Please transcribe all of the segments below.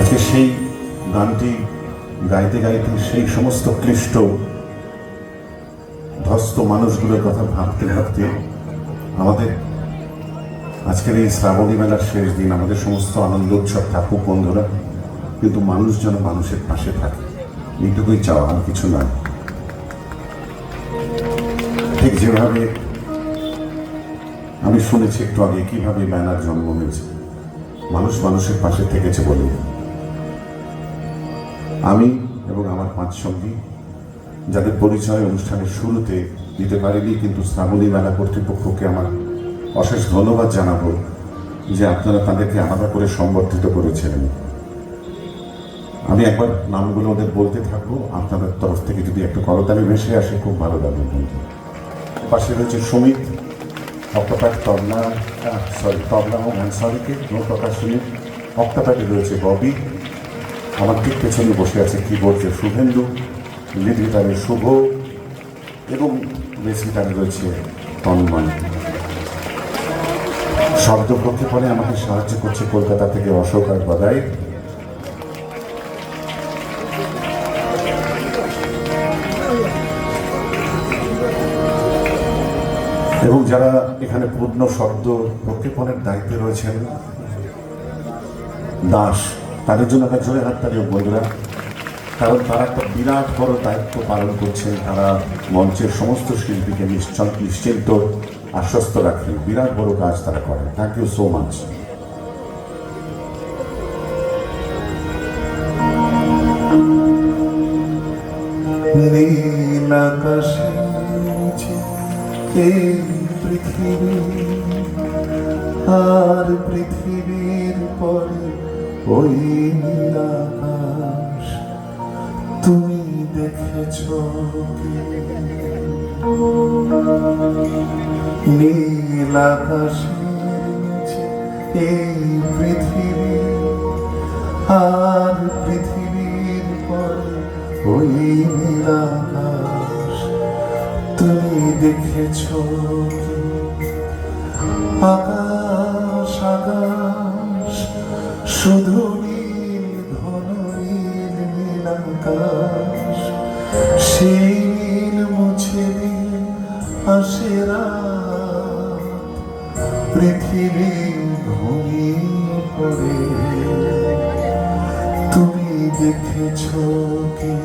আজকে সেই গানটি গাইতে গাইতে সেই সমস্ত ক্লিষ্ট ধ্বস্ত মানুষগুলোর কথা ভাবতে ভাবতে আমাদের আজকের এই শ্রাবণী মেলার শেষ দিন, আমাদের সমস্ত আনন্দ উৎসব থাকুক বন্ধুরা, কিন্তু মানুষ যেন মানুষের পাশে থাকে, এইটুকুই চাওয়া, আর কিছু নয়। ঠিক যেভাবে আমি শুনেছি একটু আগে কিভাবে মেলার জন্ম হয়েছে, মানুষ মানুষের পাশে থেকেছে বলে আমি এবং আমার 5 সঙ্গী যাদের পরিচয় অনুষ্ঠানের শুরুতে দিতে পারিনি, কিন্তু শ্রাবণী মেলা কর্তৃপক্ষকে আমার অশেষ ধন্যবাদ জানাবো যে আপনারা তাদেরকে আলাদা করে সংবর্ধিত করেছিলেন। আমি একবার নামগুলো ওদের বলতে থাকবো, আপনাদের তরফ থেকে যদি একটু করতালি ভেসে আসে খুব ভালো লাগবে বন্ধু। পাশে রয়েছে সুমিত, অক্টোপ্যাড তবলা ও হ্যান্সারিকে প্রকাশ সুমিত, অক্টোপ্যাডে রয়েছে ববি, আমার ঠিক পেছনে বসে আছে কিবোর্ডে শুভেন্দু, লিড গিটারে শুভ এবং বেস গিটারে রয়েছে তন্ময়। শব্দ প্রক্ষেপণে আমাকে সাহায্য করছে কলকাতা থেকে অশোক আর বাদাই। এবং যারা এখানে পূর্ণ শব্দ প্রক্ষেপণের দায়িত্বে রয়েছেন দাস, তাদের জন্য একটা জোরে হাততালি বন্ধুরা, কারণ তারা একটা বিরাট বড় দায়িত্ব পালন করছেন। তারা মঞ্চের সমস্ত শিল্পীকে নিশ্চিন্ত আশ্বস্ত রাখেন, বিরাট বড় কাজ তারা করেন। Thank you so much. নীল আকাশে এই পৃথিবী, আর পৃথিবীর পরে ওই নীল আকাশ, তুমি দেখেছ কি? নীল আকাশে এই পৃথিবী, আর পৃথিবীর পরে ওই নীল আকাশ, তুমি দেখেছ কি? আকাশ আকাশ শুধু নীল, ঘন নীল, নীল আকাশ, সেই নীল মুছে দিয়ে আসে রাত, পৃথিবী ঘুমিয়ে পড়ে, তুমি দেখেছ কি?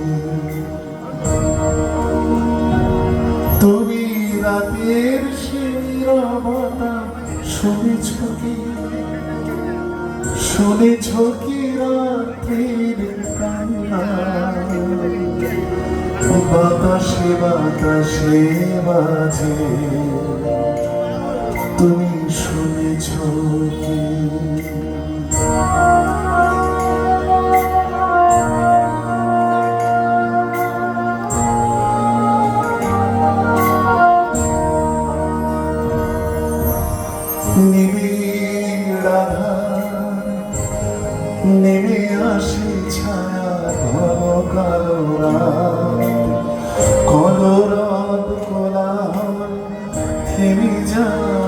তুমি রাতের নীরবতা শুনেছ কি? শুনেছ কি রাতের কান্না? বাতাসে বাতাসে মাঝে তুমি শুনেছ কি? নিবিড় আধার নেমে আসে ছায়া, ঘন কালো রাত, কলরব কোলাহল থেমে যায়,